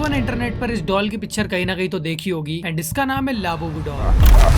Everyone internet पर इस doll की पिक्चर कहीं ना कहीं तो देखी होगी एंड इसका नाम है लाबूबू डॉल।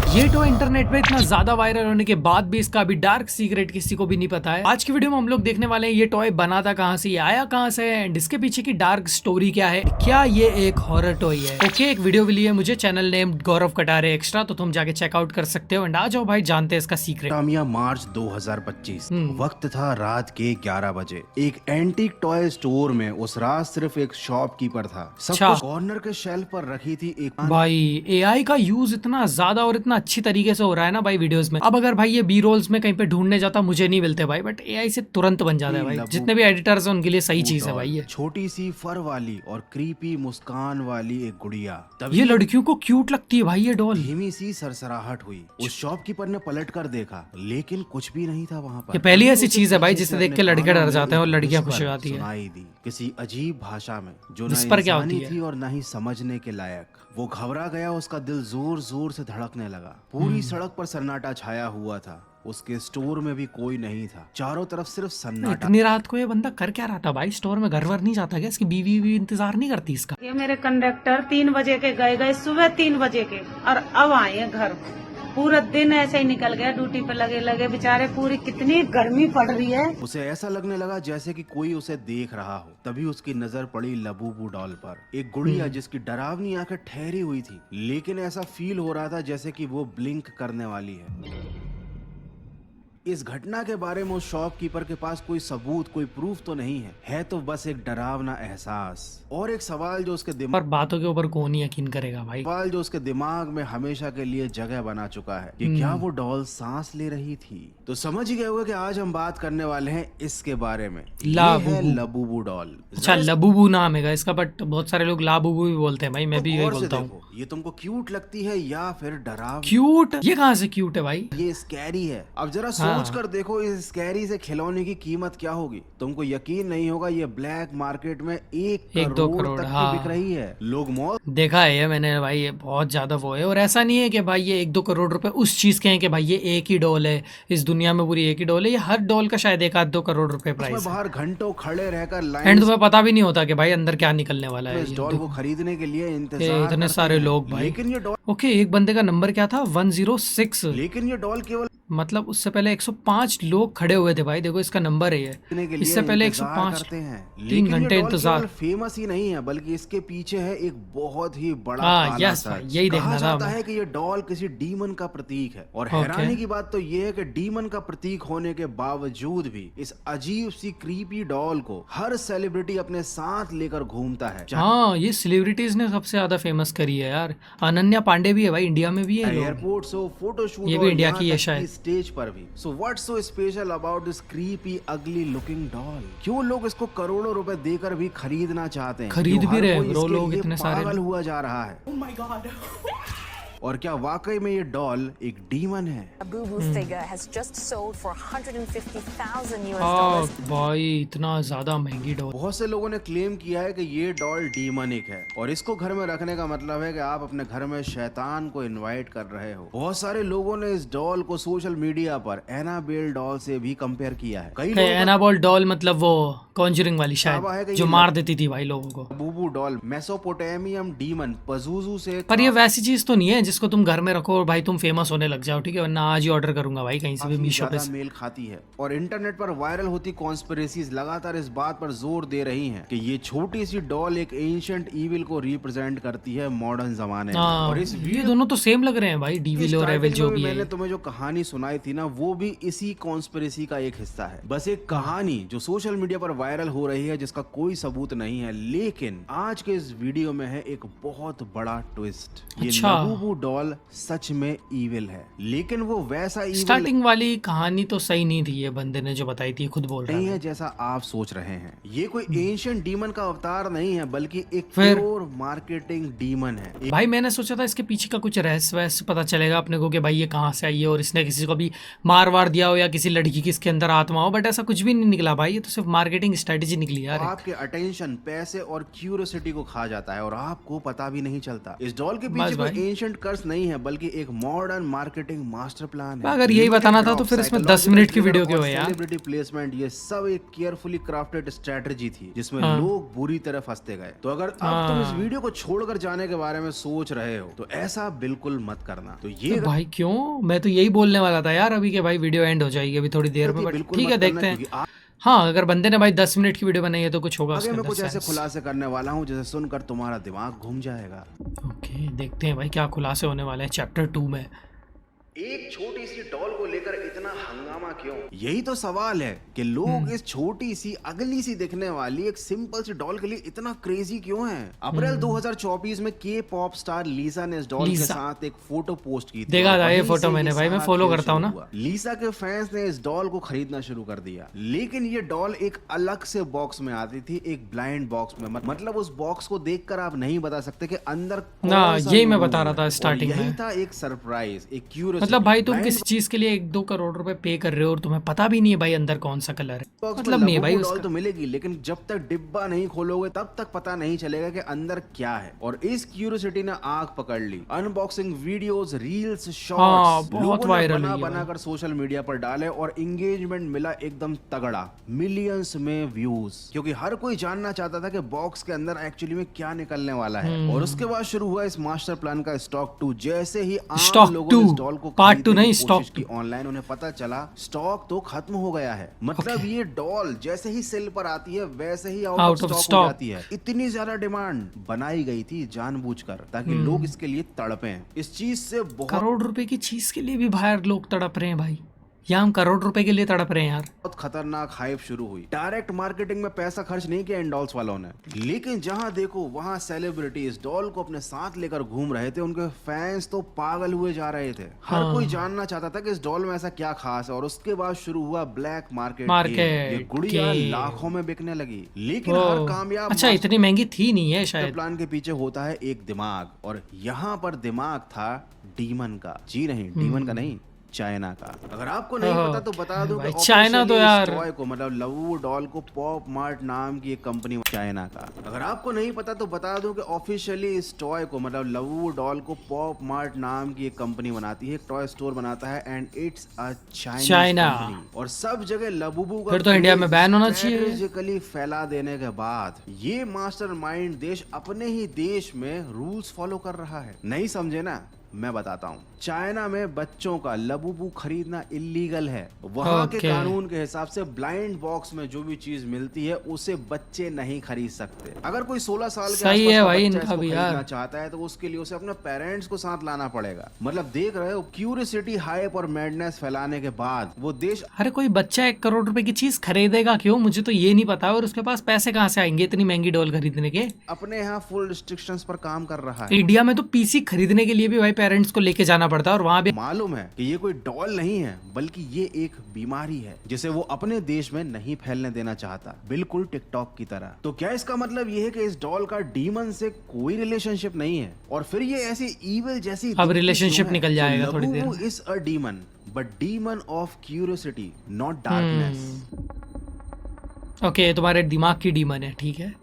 ये टॉय इंटरनेट पे इतना ज्यादा वायरल होने के बाद भी इसका अभी डार्क सीक्रेट किसी को भी नहीं पता है। आज की वीडियो में हम लोग देखने वाले हैं ये टॉय बना था कहाँ से, ये आया कहाँ से एंड इसके पीछे की डार्क स्टोरी क्या है, क्या ये एक हॉरर टॉय है। ओके, एक वीडियो भी ली है मुझे चैनल नेम गौरव कटारे एक्स्ट्रा, तो तुम जाके चेकआउट कर सकते हो एंड आ जाओ भाई जानते हैं इसका सीक्रेट। मार्च 2025 वक्त था रात के 11 बजे। एक एंटीक टॉय स्टोर में उस रात सिर्फ एक शॉपकीपर था। सब कुछ कॉर्नर के शेल्फ पर रखी थी एक भाई एआई का यूज इतना ज्यादा और इतना अच्छी तरीके से हो रहा है ना भाई वीडियोस में। अब अगर भाई ये बी रोल्स में कहीं पे ढूंढने जाता मुझे नहीं मिलते भाई, बट एआई से तुरंत बन जाता है भाई। जितने भी एडिटर्स हैं उनके लिए सही चीज है भाई ये। छोटी सी फर वाली और क्रीपी मुस्कान वाली एक गुड़िया। ये लड़कियों को क्यूट लगती है भाई ये डॉल। धीमी सी सरसराहट हुई। उस शॉपकीपर ने पलट कर देखा लेकिन कुछ भी नहीं था वहाँ पर। ये पहली ऐसी चीज है भाई जिसे देख के लड़के डर जाते हैं और लड़कियां खुश हो जाती है। सुनाई दी किसी अजीब भाषा में जो न इंसानी थी और न ही समझने के लायक। वो घबरा गया, उसका दिल जोर जोर से धड़कने लगा। पूरी सड़क पर सन्नाटा छाया हुआ था। उसके स्टोर में भी कोई नहीं था, चारों तरफ सिर्फ सन्नाटा। इतनी रात को ये बंदा कर क्या रहा था भाई स्टोर में? घर वर नहीं जाता क्या? इसकी बीवी भी इंतजार नहीं करती इसका? ये मेरे कंडक्टर 3 बजे के गए सुबह 3 बजे के और अब आए हैं घर। पूरा दिन ऐसे ही निकल गया, ड्यूटी पे लगे बेचारे। पूरी कितनी गर्मी पड़ रही है। उसे ऐसा लगने लगा जैसे कि कोई उसे देख रहा हो। तभी उसकी नजर पड़ी लाबूबू डॉल पर, एक गुड़िया जिसकी डरावनी आंखें ठहरी हुई थी, लेकिन ऐसा फील हो रहा था जैसे कि वो ब्लिंक करने वाली है। इस घटना के बारे में उस शॉपकीपर के पास कोई सबूत, कोई प्रूफ तो नहीं है तो बस एक डरावना एहसास और एक सवाल जो उसके दिमाग पर बातों के ऊपर कौन ही यकीन करेगा भाई। सवाल जो उसके दिमाग में हमेशा के लिए जगह बना चुका है कि क्या वो डॉल सांस ले रही थी। तो समझ ही गए होंगे कि आज हम बात करने वाले हैं इसके बारे में। Labubu doll. अच्छा, लाबूबू नाम है इसका, बट बहुत सारे लोग लाबूबू भी बोलते हैं भाई, मैं भी यही बोलता हूँ। ये तुमको क्यूट लगती है या फिर डरावनी? क्यूट? ये कहाँ से क्यूट है भाई? ये स्कैरी है। अब जरा सोच कर देखो इस स्कैरी से खिलौने की कीमत क्या होगी। तुमको यकीन नहीं होगा, ये ब्लैक मार्केट में 1-2 करोड़ तक की बिक रही है। लोग मौत देखा है मैंने भाई, ये बहुत ज्यादा वो है। और ऐसा नहीं है कि भाई ये 1-2 करोड़ रुपए उस चीज के हैं कि भाई ये एक ही डॉल है, इस दुनिया में पूरी एक ही डॉल है। ये हर डॉल का शायद 1-2 करोड़ रुपए प्राइस है। बाहर घंटों खड़े रहकर लाइन एंड तुम्हें पता भी नहीं होता कि भाई अंदर क्या निकलने वाला है। इस डॉल को खरीदने के लिए इंतजार इतने सारे लोग भाई। लेकिन ये डॉल ओके, एक बंदे का नंबर क्या था? 106। लेकिन ये डॉल केवल मतलब उससे पहले 105 लोग खड़े हुए थे भाई। देखो इसका नंबर है ये। इससे पहले 105 3 घंटे इंतजार। फेमस ही नहीं है बल्कि इसके पीछे है एक बहुत ही बड़ा यस भाई, यही देखना चाहता है कि ये डॉल किसी डीमन का प्रतीक है। और हैरानी की बात तो ये है कि डीमन का प्रतीक होने के बावजूद भी इस अजीब सी क्रीपी डॉल को हर सेलिब्रिटी अपने साथ लेकर घूमता है। हाँ, ये सेलिब्रिटीज ने सबसे ज्यादा फेमस करी है यार। अनन्या पांडे भी है भाई, इंडिया में भी है। एयरपोर्ट हो, फोटोशूट, ये भी इंडिया की है शायद। स्टेज पर भी। So what's so special about this creepy, ugly looking doll? क्यों लोग इसको करोड़ों रुपए देकर भी खरीदना चाहते हैं? खरीद भी रहे हैं लोग इतने सारे। पागल हुआ जा रहा है। Oh my God. और क्या वाकई में ये डॉल एक डीमन है? Labubu figure has just sold for $150,000 भाई इतना ज्यादा महंगी डॉल। बहुत से लोगों ने क्लेम किया है कि ये डॉल डीमनिक है और इसको घर में रखने का मतलब है कि आप अपने घर में शैतान को इनवाइट कर रहे हो। बहुत सारे लोगों ने इस डॉल को सोशल मीडिया पर एनाबेल डॉल से भी कंपेयर किया है। कई एनाबेल डॉल मतलब वो कॉन्जरिंग वाली शायद, जो मार देती थी भाई लोगों को। लाबूबू डॉल मेसोपोटामियन डीमन पजुजू से। पर ये वैसी चीज तो नहीं है जिसको तुम घर में रखो और भाई तुम फेमस होने लग जाओ, ठीक है? वरना आज ही ऑर्डर करूंगा भाई कहीं से भी, मीशो पे। मेल खाती है और इंटरनेट पर वायरल होती कॉन्स्पिरेसीज लगातार इस बात पर जोर दे रही हैं कि ये छोटी सी डॉल एक एंशिएंट ईविल को रिप्रेजेंट करती है मॉडर्न जमाने में। और इस ये दोनों तो सेम लग रहे हैं भाई, डीविल और एविल जो भी है। मैंने तुम्हें जो कहानी सुनाई थी ना, वो भी इसी कॉन्स्पिरेसी का एक हिस्सा है। बस एक कहानी जो सोशल मीडिया पर वायरल हो रही है, जिसका कोई सबूत नहीं है। लेकिन आज के इस वीडियो में है एक बहुत बड़ा ट्विस्ट। ये लाबूबू डॉल सच में ईविल है, लेकिन वो वैसा ईविल। स्टार्टिंग वाली कहानी तो सही नहीं थी, ये बंदे ने जो बताई थी, खुद बोल रहा है जैसा आप सोच रहे हैं। ये कोई एंशिएंट डीमन का अवतार नहीं है बल्कि एक प्योर मार्केटिंग डीमन है। भाई मैंने सोचा था इसके पीछे का कुछ रहस्य वैसे पता चलेगा अपने को कि भाई ये कहाँ से आई है और इसने किसी को भी मार वार दिया हो या किसी लड़की की इसके अंदर आत्मा हो, बट ऐसा कुछ भी नहीं निकला भाई। ये तो सिर्फ मार्केटिंग स्ट्रेटेजी निकली यार। आपके अटेंशन, पैसे और क्यूरियोसिटी को खा जाता है और आपको पता भी नहीं चलता। इस डॉल के पीछे कोई एंशिएंट हैकर्स नहीं है बल्कि एक मॉडर्न मार्केटिंग मास्टर प्लान है। अगर यही बताना था तो फिर इसमें 10 मिनट की वीडियो क्यों है यार? सेलिब्रिटी प्लेसमेंट, ये सब एक केयरफुली क्राफ्टेड स्ट्रेटजी थी जिसमें हाँ। लोग बुरी तरह फंसते गए। तो अगर अब तुम इस वीडियो को छोड़कर जाने के बारे में सोच रहे हो तो ऐसा बिल्कुल मत करना। तो ये तो भाई क्यों? मैं तो यही बोलने वाला था यार अभी के भाई वीडियो एंड हो जाएगी अभी थोड़ी देर में, बट बिल्कुल ठीक है मत करना, देखते हैं। क्योंकि हाँ अगर बंदे ने भाई 10 मिनट की वीडियो बनाई है तो कुछ होगा आगे उसके मैं अंदर कुछ ऐसे sense। खुलासे करने वाला हूँ जिसे सुनकर तुम्हारा दिमाग घूम जाएगा। ओके देखते हैं भाई क्या खुलासे होने वाले हैं चैप्टर 2 में। एक छोटी सी डॉल को लेकर इतना हंगामा क्यों? यही तो सवाल है कि लोग इस छोटी सी अगली सी दिखने वाली एक सिंपल सी डॉल के लिए इतना क्रेजी क्यों हैं? अप्रैल 2024 में के पॉप स्टार लीसा ने इस डॉल के लीसा। साथ एक फोटो पोस्ट की थी। देखा और था ये वहीं फोटो से मैंने भाई, मैं सारा फॉलो खेल करता हूँ शुरू ना। हुआ। लीसा के फैंस ने इस डॉल को खरीदना शुरू कर दिया, लेकिन ये डॉल एक अलग से बॉक्स में आती थी, एक ब्लाइंड बॉक्स में। मतलब उस बॉक्स को देखकर आप नहीं बता सकते कि अंदर ना, कौन सा यही मैं लूडो बता रहा है। था और स्टार्टिंग यही में। था एक सरप्राइज, एक क्यूरियोसिटी। मतलब भाई तुम किसी चीज के लिए 1-2 करोड़ रुपए पे कर रहे हो और तुम्हें पता भी नहीं है भाई अंदर कौन सा कलर है, बॉक्स मतलब में नहीं है भाई लबूबू डॉल उसका। तो मिलेगी, लेकिन जब तक डिब्बा नहीं खोलोगे तब तक पता नहीं चलेगा कि अंदर क्या है। और इस क्यूरियोसिटी ने आग पकड़ ली। अनबॉक्सिंग वीडियोस, रील्स, हाँ, शॉर्ट्स बहुत लोगों ने वायरल बना हुई है बनाकर सोशल मीडिया पर डाले और एंगेजमेंट मिला एकदम तगड़ा, मिलियंस में व्यूज, क्योंकि हर कोई जानना चाहता था कि बॉक्स के अंदर एक्चुअली में क्या निकलने वाला है। और उसके बाद शुरू हुआ इस मास्टर प्लान का स्टॉक 2। जैसे ही Stock आम लोगों ने 2, इस डॉल को Part 2 खरीदने नहीं, की Stock कोशिश की ऑनलाइन, उन्हें पता चला स्टॉक तो खत्म हो गया है। मतलब ये डॉल जैसे ही सेल पर आती है वैसे ही out Out of of stock stock। हो जाती है। इतनी ज्यादा डिमांड बनाई गई थी जानबूझकर ताकि लोग इसके लिए तड़पें। इस चीज से बहुत करोड़ रुपए की चीज के लिए भी बाहर लोग तड़प रहे हैं भाई, यहाँ हम करोड़ रुपए के लिए तड़प रहे हैं यार। खतरनाक हाइप शुरू हुई। डायरेक्ट मार्केटिंग में पैसा खर्च नहीं किया इन डॉल्स वालों ने, लेकिन जहां देखो वहां सेलिब्रिटी इस डॉल को अपने साथ लेकर घूम रहे थे। उनके फैंस तो पागल हुए जा रहे थे। हर कोई जानना चाहता था कि इस डॉल में ऐसा क्या खास है। और उसके बाद शुरू हुआ ब्लैक मार्केट। ये गुड़िया लाखों में बिकने लगी, लेकिन हर कामयाब अच्छा इतनी महंगी थी नहीं है शायद। प्लान के पीछे होता है एक दिमाग, और यहाँ पर दिमाग था डीमन का। जी नहीं, डीमन का नहीं, चाइना का। अगर आपको नहीं पता तो बता दूं कि चाइना तो यार टॉय को, मतलब लवू डॉल को पॉप मार्ट नाम की एक कंपनी, चाइना का। अगर आपको नहीं पता तो बता दूं कि ऑफिशियली इस टॉय को, मतलब लवू डॉल को पॉप मार्ट नाम की एक कंपनी बनाती है, एक टॉय स्टोर बनाता है, एंड इट्स अ चाइना। और सब जगह लबूबू का फिर तो इंडिया में बैन होना चाहिए। स्ट्रेटेजिकली फैला देने के बाद ये मास्टरमाइंड देश अपने ही देश में रूल्स फॉलो कर रहा है। नहीं समझे ना, मैं बताता हूँ। चाइना में बच्चों का लबूबू खरीदना इलीगल है। वहाँ के कानून के हिसाब से ब्लाइंड बॉक्स में जो भी चीज मिलती है उसे बच्चे नहीं खरीद सकते। अगर कोई 16 साल के सही है भाई इनका भी यार, खरीदना चाहता है तो उसके लिए उसे अपने पेरेंट्स को साथ लाना पड़ेगा। मतलब देख रहे हो, क्यूरियोसिटी, हाइप और मैडनेस फैलाने के बाद वो देश। अरे कोई बच्चा 1 करोड़ रुपए की चीज खरीदेगा क्यों, मुझे तो ये नहीं पता। और उसके पास पैसे कहाँ से आएंगे इतनी महंगी डॉल खरीदने के? अपने यहाँ फुल रिस्ट्रिक्शंस पर काम कर रहा है। इंडिया में तो पीसी खरीदने के लिए भी भाई पेरेंट्स को लेके जाना पड़ता है, और वहाँ भी मालूम है कि ये कोई डॉल नहीं है बल्कि ये एक बीमारी है जिसे वो अपने देश में नहीं फैलने देना चाहता, बिल्कुल टिकटॉक की तरह। तो क्या इसका मतलब ये है कि इस डॉल का डीमन से कोई रिलेशनशिप नहीं है, और फिर ये ऐसी इविल जैसी अब रिलेशनशिप निकल जाएगा थोड़ी देर में। Is a demon, but demon of curiosity, not darkness. Okay तुम्हारे दिमाग की डीमन है, ठीक है,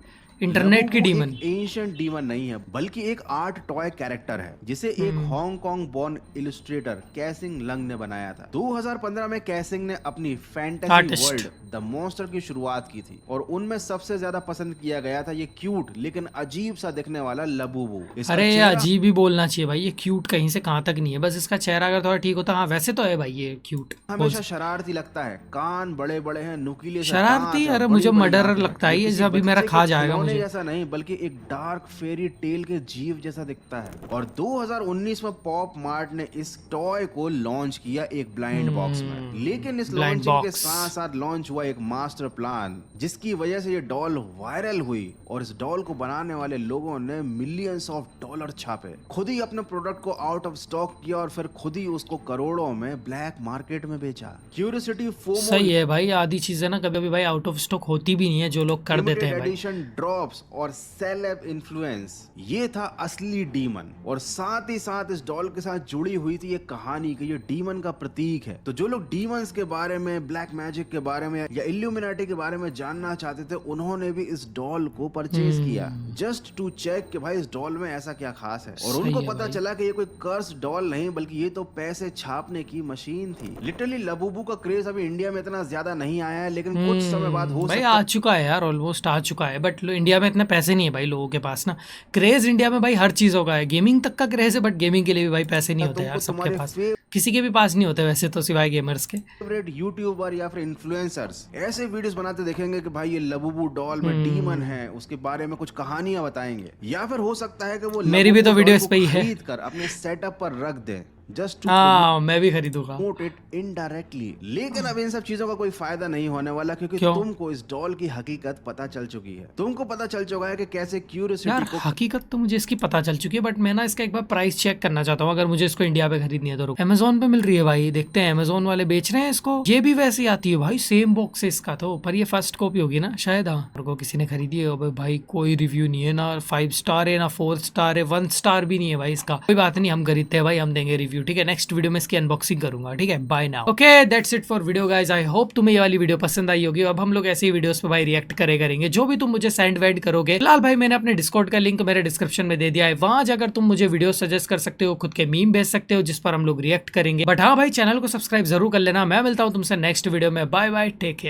इंटरनेट की डीमन। एंशिएंट डीमन नहीं है बल्कि एक आर्ट टॉय कैरेक्टर है जिसे एक हांगकांग बोर्न इलस्ट्रेटर कैसिंग लंग ने बनाया था। 2015 में कैसिंग ने अपनी फैंटेसी वर्ल्ड द मॉन्स्टर की शुरुआत की थी, और उनमें सबसे ज्यादा पसंद किया गया था ये क्यूट लेकिन अजीब सा दिखने वाला लबूबू। अरे अजीब ही बोलना चाहिए भाई, ये क्यूट कहीं से कहाँ तक नहीं है, बस इसका चेहरा अगर थोड़ा ठीक होता। हाँ वैसे तो है भाई ये क्यूट, हमेशा शरारती लगता है, कान बड़े बड़े हैं, नुकीले शरारती। अरे मुझे मर्डरर लगता है ये, जब भी मेरा खा जाएगा मुझे। जैसा नहीं बल्कि एक डार्क फेरी टेल के जीव जैसा दिखता है। और 2019 में पॉप मार्ट ने इस टॉय को लॉन्च किया एक ब्लाइंड बॉक्स में, लेकिन इस लॉन्चिंग के साथ साथ लॉन्च हुआ एक मास्टर प्लान जिसकी वजह से ये डॉल वायरल हुई, और इस डॉल को बनाने वाले लोगों ने मिलियंस ऑफ डॉलर छापे, खुद ही अपने प्रोडक्ट को आउट ऑफ स्टॉक किया और फिर खुद ही उसको करोड़ों में ब्लैक मार्केट में बेचा। क्यूरियोसिटी फोमो सही है भाई, आधी चीजें ना कभी कभी भाई आउट ऑफ स्टॉक होती भी नहीं है, जो लोग कर देते हैं भाई। एडिशन ड्रॉप प्रॉप्स और सेलेब इन्फ्लुएंस, ये था असली डीमन। और साथ ही साथ इस डॉल के साथ जुड़ी हुई थी एक कहानी कि ये डीमन का प्रतीक है। तो जो लोग डीमंस के बारे में, ब्लैक मैजिक के बारे में या इल्यूमिनाटी के बारे में जानना चाहते थे, उन्होंने भी इस डॉल को परचेज किया जस्ट टू चेक कि भाई इस डॉल में ऐसा क्या खास है। और उनको पता चला कि ये कोई कर्स डॉल नहीं बल्कि ये तो पैसे छापने की मशीन थी। लिटरली लबूबू का क्रेज अभी इंडिया में इतना ज्यादा नहीं आया है, लेकिन कुछ समय बाद हो भाई सकता आ चुका है यार, ऑलमोस्ट आ चुका है। बट इंडिया में इतने पैसे नहीं है भाई लोगों के पास ना। क्रेज इंडिया में भाई हर चीजों का है, गेमिंग तक का क्रेज है, बट गेमिंग के लिए भी भाई पैसे नहीं होते यार सबके पास। किसी के भी पास नहीं होते वैसे तो, सिवाय गेमर्स के। फेवरेट यूट्यूबर या फिर इन्फ्लुएंसर्स ऐसे वीडियोस बनाते देखेंगे कि भाई ये लबूबू डॉल में डीमन है, उसके बारे में कुछ कहानियां बताएंगे। या फिर हो सकता है कि वो मेरी भी तो लबूबू वीडियो डॉल इस पे ही को है। खरीद कर अपने सेटअप पर रख दें जस्ट टू हाँ मैं भी खरीदूंगा। Promote it indirectly. लेकिन अब इन सब चीजों का कोई फायदा नहीं होने वाला, क्योंकि क्यों? तुमको इस डॉल की हकीकत पता चल चुकी है। तुमको पता चल चुका है कि कैसे क्यूरियोसिटी यार को हकीकत तो मुझे इसकी पता चल चुकी है, बट मैं ना इसका एक बार प्राइस चेक करना चाहता हूँ। अगर मुझे इसको इंडिया पे खरीदनी है तो रुक, अमेजोन पे मिल रही है भाई, देखते हैं अमेजोन वाले बेच रहे हैं इसको। ये भी वैसे ही आती है भाई, सेम बॉक्स है इसका तो, पर ये फर्स्ट कॉपी होगी ना शायद। हाँ मेरे को किसी ने खरीदी है। अब भाई कोई रिव्यू नहीं है, ना 5 स्टार है ना 4 स्टार है, 1 स्टार भी नहीं है भाई इसका। कोई बात नहीं, हम खरीदते हैं भाई, हम देंगे रिव्यू, ठीक है। नेक्स्ट वीडियो में इसकी अनबॉक्सिंग करूंगा, ठीक है। Bye now. Okay that's it for video guys, I hope तुम्हें ये वाली वीडियो पसंद आई होगी। अब हम लोग ऐसी वीडियोस पे भाई रिएक्ट करेंगे, जो भी तुम मुझे सेंड वेंड करोगे। फिलहाल भाई मैंने अपने डिस्कॉर्ड का लिंक मेरे डिस्क्रिप्शन में दे दिया है, वहां जाकर तुम मुझे वीडियो सजेस्ट कर सकते हो, खुद के मीम भेज सकते हो जिस पर हम लोग रिएक्ट करेंगे। बट हाँ भाई चैनल को सब्सक्राइब जरूर कर लेना। मैं मिलता हूँ तुमसे नेक्स्ट वीडियो में। Bye bye, take care.